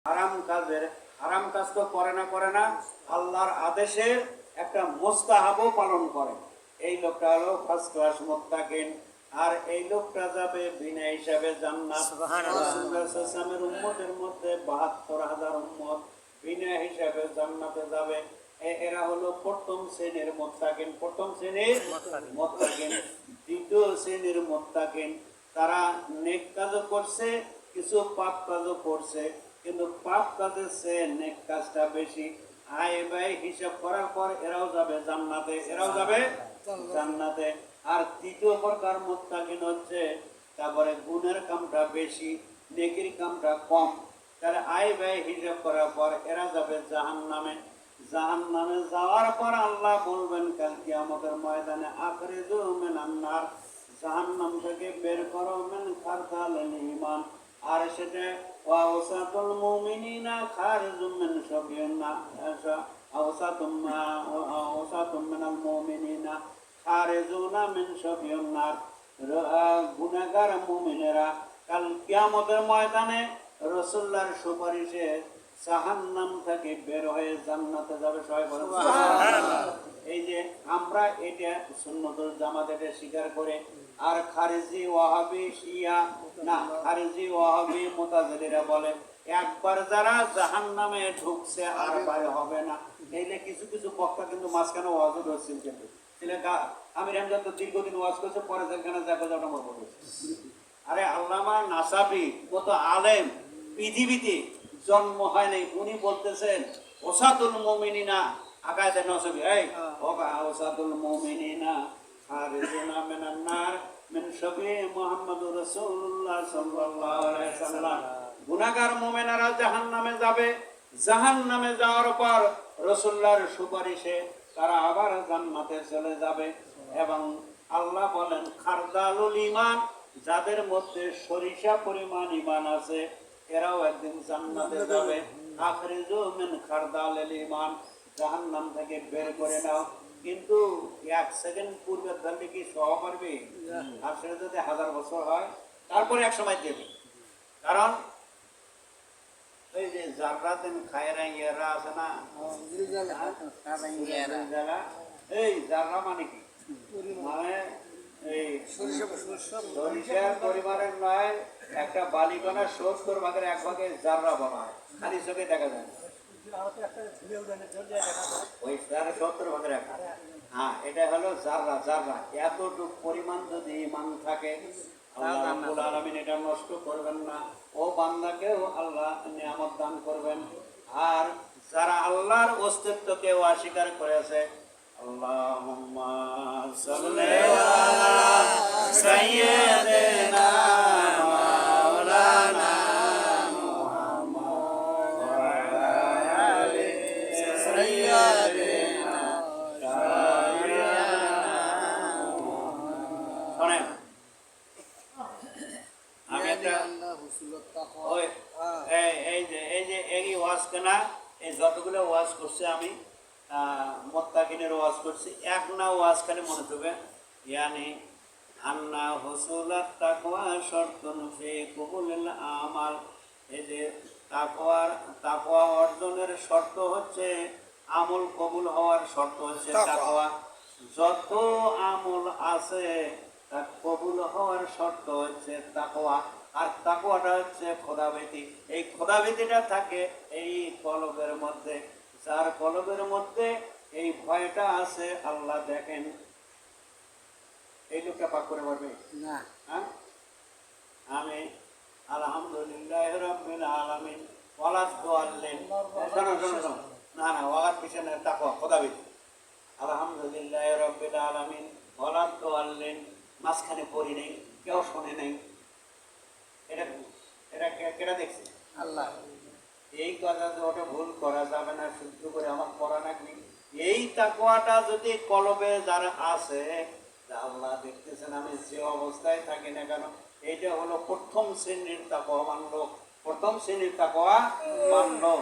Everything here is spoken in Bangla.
হারাম কাজ তো করে না আল্লাহর আদেশের একটা মুস্তাহাবও পালন করে। এই লোকটা হলো ফার্স্ট ক্লাস মুত্তাকিন। আর এই লোকটা যাবে বিনা হিসাবে জান্নাত। রাসূলুল্লাহ সাল্লাল্লাহু আলাইহি ওয়াসাল্লামের উম্মতের মধ্যে ৭২,০০০ উম্মত বিনা হিসাবে জান্নাতে যাবে। এরা হলো প্রথম শ্রেণীর মুত্তাকিন। প্রথম শ্রেণীর মুত্তাকিন। দ্বিতীয় শ্রেণীর মুত্তাকিন, তারা নেক কাজও করছে, কিছু পাপ কাজও করছে, কিন্তু পাপ কাজের চেয়ে নেক কাজটা বেশি। আয় ব্যয় হিসাব করার পর এরাও যাবে জান্নাতে, এরাও যাবে জান্নাতে। আর তৃতীয় প্রকার মুত্তাকিন হচ্ছে, তারপরে গুণের কামটা বেশি, নেকির কামটা কম। তাহলে আয় ব্যয় হিসাব করার পর এরা যাবে জাহান্নামে। জাহান্নামে যাওয়ার পর আল্লাহ বলবেন কাল কিয়ামতের ময়দানে, আখরিজু মিনান নার, জাহান্নাম থেকে বের করো মিন খারদালিল ঈমান। আর সেটা ওয়াসাতুল মুমিনিনা খারিজুম মিন শাবিয়িনা, ওয়াসাতুম মিনাল মুমিনিনা খারিজুনা মিন শাবিয়িনা। গুনাহগার মুমিনেরা কাল কিয়ামতের ময়দানে রাসূলুল্লাহর সুপারিশে জাহান্নাম থেকে বের হয়ে জান্নাতে যাবে। সবাই বলেন সুবহানাল্লাহ। এই যে আমরা এটা সুন্নতুল জামাত এটা স্বীকার করে, আর খারিজি ওয়াহাবি শিয়া না, খারিজি ওয়াহাবি মুতাজিলিরা বলে একবার যারা জাহান্নামে ঢুকছে আর বাইরে হবে না। এইলে কিছু কিছু বক্তা কিন্তু মাঝখানে ওয়াজও করছেন, কিন্তু আমির হামজা তো দীর্ঘদিন ওয়াজ করছে, পরে যেখানে যাবে যাওয়া আমার বলছে। আরে আল্লামা নাসাফি মতো আলেম পৃথিবীতে জন্ম হয় নাই, উনি বলতেছেন ওসাতুল মুমিনিনা আকায়েদে নসবি, এই ওসাতুল মুমিনিনা খারিজুনা মিনান নার মিন শাবি মুহাম্মাদুর রাসূলুল্লাহ সাল্লাল্লাহু আলাইহি সাল্লাম। গুনাহগার মুমিনেরা জাহান্নামে যাবে, জাহান্নামে যাওয়ার পর রাসূলুল্লাহর সুপারিশে তারা আবার জান্নাতে চলে যাবে। এবং আল্লাহ বলেন খারদালুল ঈমান, যাদের মধ্যে সরিষা পরিমাণ ঈমান আছে এরাও একদিন জান্নাতে যাবে। আখরিজু মিন খারদালিল ঈমান, জাহান্নাম থেকে বের করে নাও। কিন্তু এক সেকেন্ড পূর্বে ধরলে কি সহ পারবে? আর সেটা যদি 1000 বছর হয় তারপরে এক সময় দেবে। কারণ এই যে জাররাতেন খায়রা ইয়ারা আছে না, এই জাররা মানে কি? মানে এই সরিষার পরিমাণের নয়, একটা বালিকণা 70 ভাগের 1 ভাগে জাররা বলা হয়, খালি চোখে দেখা যায় না। ওই 70 ভাগের 1। হ্যাঁ, এটা হলো জাররা। জাররা এতটুকু পরিমাণ যদি ঈমান থাকে, আল্লাহ রাব্বুল আলামিন এটা নষ্ট করবেন না। ও বান্দাকেও আল্লাহ নিয়ামত দান করবেন। আর যারা আল্লাহর অস্তিত্বকে অস্বীকার করেছে, আল্লাহুম্মা সাল্লি আলা সাইয়্যিদিনা মাওলানা মুহাম্মদ ওয়া আলা আলি সাইয়্যিদিনা শোনেন, আমি একটা এই ওয়াজ কেনা, এই যতগুলো ওয়াজ করছে আমি মুত্তাকিনের ওয়াজ করছি, এক না ওয়াজ খালি মনে থাকবে, ইয়ানি আন্না হুসুলাত তাকওয়া শর্তুন ফি কবুলিল আমাল। এই যে তাকওয়া অর্জনের শর্ত হচ্ছে, আমল কবুল হওয়ার শর্ত হচ্ছে তাকওয়া। যত আমল আছে তা কবুল হওয়ার শর্ত হচ্ছে তাকওয়া। আর তাকওয়াটা হচ্ছে খোদাভীতি। এই খোদাভীতিটা থাকে এই কলবের মধ্যে। যার কলবের মধ্যে এই ভয়টা আছে, আল্লাহ দেখেন। এই লোকটা পাক করে পারবে না? হ্যাঁ, আমি আলহামদুলিল্লাহ রাব্বিল আলামিন ওয়ালা দাল্লিন, না না, ওয়ালার পিছনে তাকওয়া খোদাভীতি। আলহামদুলিল্লাহ রাব্বিল আলামিন ওয়ালা দাল্লিন, মাঝখানে পড়ি নেই, কেউ শোনে নেই। এটা এটা কেটা দেখছে? আল্লাহ। এই কথা যে ওটা ভুল করা যাবে না, শুদ্ধ করে আমার করা নাকি। এই তাকওয়াটা যদি কলবে যারা আছে, আল্লাহ দেখতেছেন আমি যে অবস্থায় থাকি না কেন, এইটা হলো প্রথম শ্রেণীর তাকওয়া মানলো, প্রথম শ্রেণীর তাকওয়া মানলো।